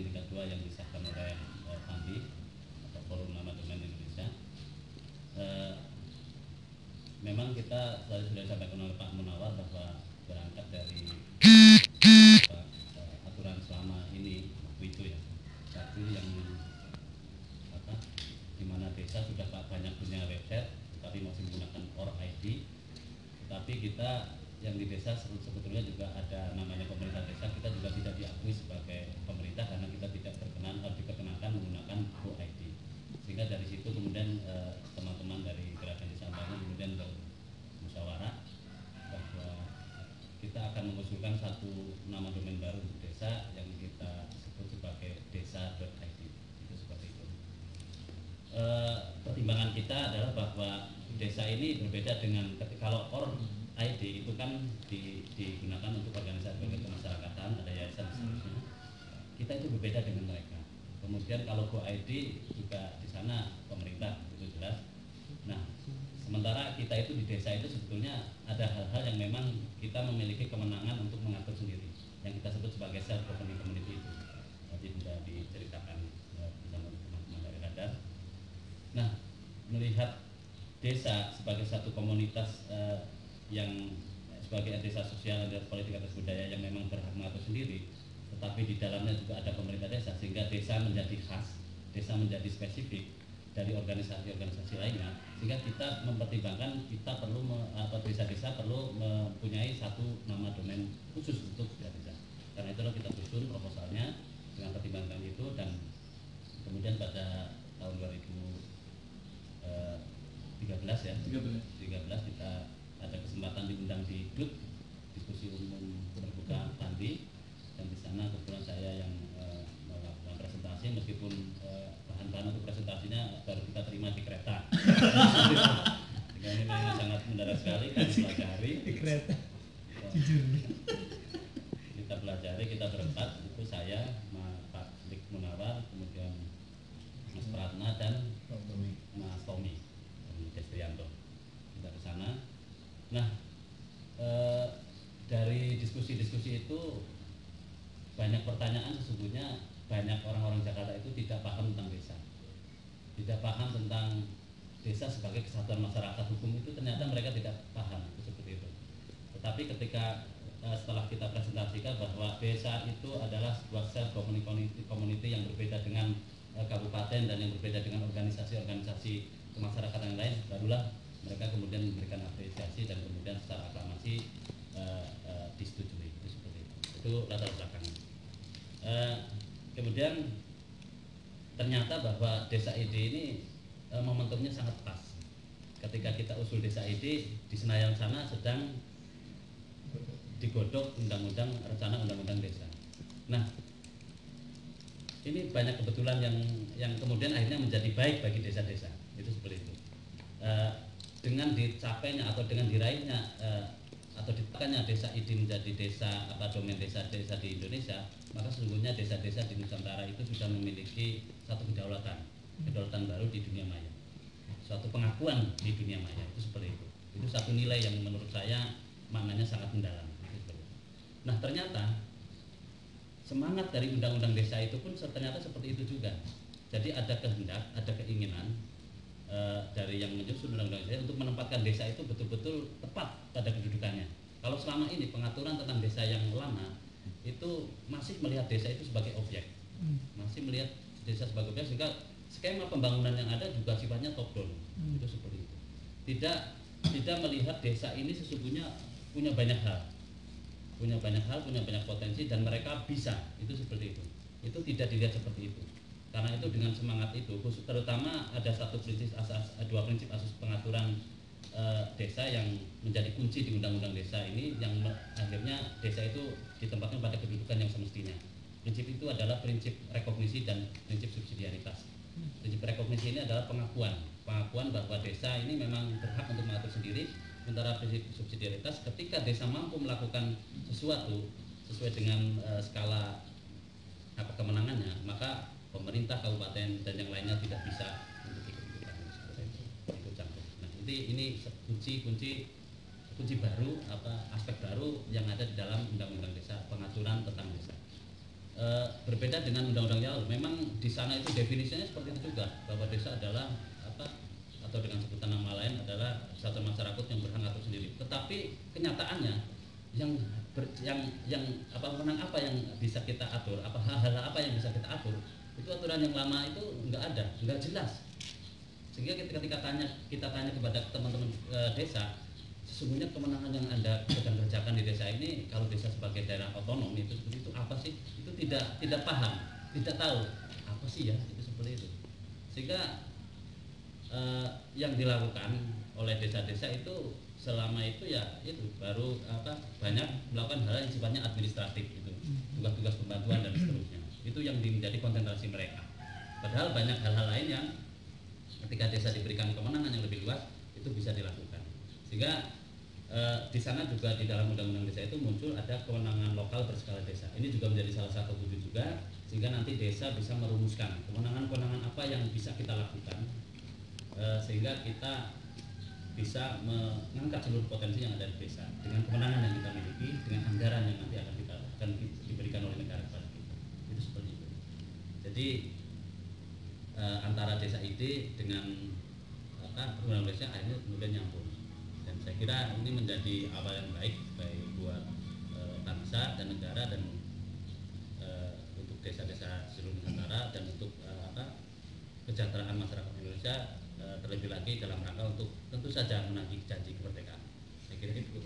domain 32 yang disahkan oleh FAMDI atau Forum Nama Domain Indonesia. Memang kita tadi sudah disampaikan oleh Pak Munawar bahwa berangkat dari aturan selama ini waktu itu ya, satu yang di mana desa sudah banyak punya website tapi masih menggunakan ORID. Tetapi kita yang di desa sebetulnya juga ada namanya pemerintah desa, kita juga tidak diakui sebagai pemerintah karena kita tidak diperkenankan menggunakan GoID. Sehingga dari situ kemudian teman-teman dari Gerakan Desa Membangun kemudian bermusyawarah bahwa kita akan mengusulkan satu nama domain baru untuk desa yang kita sebut sebagai desa.id. Itu seperti itu. Pertimbangan kita adalah bahwa desa ini berbeda dengan kalau ORID itu kan digunakan untuk organisasi kemasyarakatan, ada yayasan dan seterusnya. Kita itu berbeda dengan mereka. Kemudian kalau GoID juga di sana pemerintah, itu jelas. Nah, sementara kita itu di desa itu sebetulnya ada hal-hal yang memang kita memiliki kemenangan untuk mengatur sendiri, yang kita sebut sebagai self governing community itu. Tadi sudah diceritakan bersama teman-teman dari Radar. Nah, melihat desa sebagai satu komunitas yang sebagai desa sosial, desa politik atas budaya yang memang berhak mengatur sendiri, tetapi di dalamnya juga ada pemerintah desa, sehingga desa menjadi khas, desa menjadi spesifik dari organisasi-organisasi lainnya, sehingga kita mempertimbangkan kita perlu atau desa-desa perlu mempunyai satu nama domain khusus untuk desa. Karena itulah kita susun proposalnya dengan pertimbangan itu, dan kemudian pada tahun 2013 ya, 13 kita ada kesempatan diundang di DUT, diskusi umum terbuka FAMDI, dan di sana kebetulan saya yang melakukan presentasi, meskipun bahan-bahan untuk presentasinya baru kita terima di kereta. Ini memang sangat mendadak sekali, kita pelajari di kereta. Kita pelajari, kita berempat, itu saya, Pak Lik Munawar, kemudian Mas Pratna dan Mas Tommy Destrianto. Kita ke sana. Nah, dari diskusi-diskusi itu banyak pertanyaan. Sesungguhnya banyak orang-orang Jakarta itu tidak paham tentang desa, tidak paham tentang desa sebagai kesatuan masyarakat hukum. Itu ternyata mereka tidak paham itu seperti itu. Tetapi ketika setelah kita presentasikan bahwa desa itu adalah sebuah self governing community yang berbeda dengan kabupaten dan yang berbeda dengan organisasi-organisasi kemasyarakatan yang lain, barulah mereka kemudian memberikan apresiasi dan kemudian secara aklamasi disetujui. Itu seperti itu. Itu latar belakangnya. Kemudian ternyata bahwa desa ID ini momentumnya sangat pas. Ketika kita usul desa ID, di Senayan sana sedang digodok rencana undang-undang desa. Nah, ini banyak kebetulan yang kemudian akhirnya menjadi baik bagi desa-desa. Itu seperti itu. Dengan dicapainya atau dengan diraihnya atau ditekannya desa ID menjadi desa domain desa-desa di Indonesia, maka sesungguhnya desa-desa di Nusantara itu sudah memiliki satu kedaulatan baru di dunia maya, suatu pengakuan di dunia maya. Itu seperti itu. Itu satu nilai yang menurut saya maknanya sangat mendalam. Nah, ternyata semangat dari undang-undang desa itu pun ternyata seperti itu juga. Jadi ada kehendak, ada keinginan dari yang menyusun undang-undang desa untuk menempatkan desa itu betul-betul tepat pada kedudukannya. Kalau selama ini pengaturan tentang desa yang lama itu masih melihat desa itu sebagai objek, masih melihat desa sebagai objek, sehingga skema pembangunan yang ada juga sifatnya top down. Itu seperti itu. Tidak melihat desa ini sesungguhnya punya banyak hal, punya banyak potensi, dan mereka bisa. Itu seperti itu. Itu tidak dilihat seperti itu. Karena itu dengan semangat itu, terutama ada dua prinsip asas pengaturan desa yang menjadi kunci di undang-undang desa ini, yang akhirnya desa itu ditempatkan pada kedudukan yang semestinya. Prinsip itu adalah prinsip rekognisi dan prinsip subsidiaritas. Prinsip rekognisi ini adalah pengakuan bahwa desa ini memang berhak untuk mengatur sendiri. Sementara prinsip subsidiaritas, ketika desa mampu melakukan sesuatu sesuai dengan skala kemenangannya, maka pemerintah kabupaten dan yang lainnya tidak bisa untuk ikut-ikutan. Itu contoh. Nah, ini kunci baru, aspek baru yang ada di dalam undang-undang desa, pengaturan tentang desa. berbeda dengan undang-undang yang lalu. Memang di sana itu definisinya seperti itu juga, bahwa desa adalah apa, atau dengan sebutan nama lain adalah satu masyarakat yang berhak atur sendiri. Tetapi kenyataannya yang apa, menang apa yang bisa kita atur, apa hal-hal apa yang bisa kita atur, itu aturan yang lama itu nggak ada, nggak jelas. Sehingga ketika kita tanya kepada teman-teman desa, sesungguhnya kemenangan yang Anda sedang kerjakan di desa ini, kalau desa sebagai daerah otonom itu seperti itu apa sih? Itu tidak paham, tidak tahu apa sih ya, itu seperti itu. Sehingga yang dilakukan oleh desa-desa itu selama itu ya itu baru apa, banyak melakukan hal yang sifatnya administratif, itu tugas-tugas pembantuan dan seterusnya. Itu yang menjadi konsentrasi mereka. Padahal banyak hal-hal lain yang ketika desa diberikan kemenangan yang lebih luas itu bisa dilakukan. Sehingga di sana juga di dalam undang-undang desa itu muncul ada kewenangan lokal berskala desa. Ini juga menjadi salah satu wujud juga, sehingga nanti desa bisa merumuskan kewenangan-kewenangan apa yang bisa kita lakukan, sehingga kita bisa mengangkat seluruh potensi yang ada di desa dengan kewenangan yang kita miliki, dengan anggaran yang nanti akan diberikan oleh negara kepada kita. Itu seperti itu. Jadi antara desa ide dengan undang-undang desa akhirnya kemudian nyambung. Dan saya kira ini menjadi awal yang baik buat bangsa dan negara, dan untuk desa-desa seluruh Nusantara, dan untuk kesejahteraan masyarakat Indonesia, terlebih lagi dalam rangka untuk tentu saja menagih janji kemerdekaan. Saya kira itu.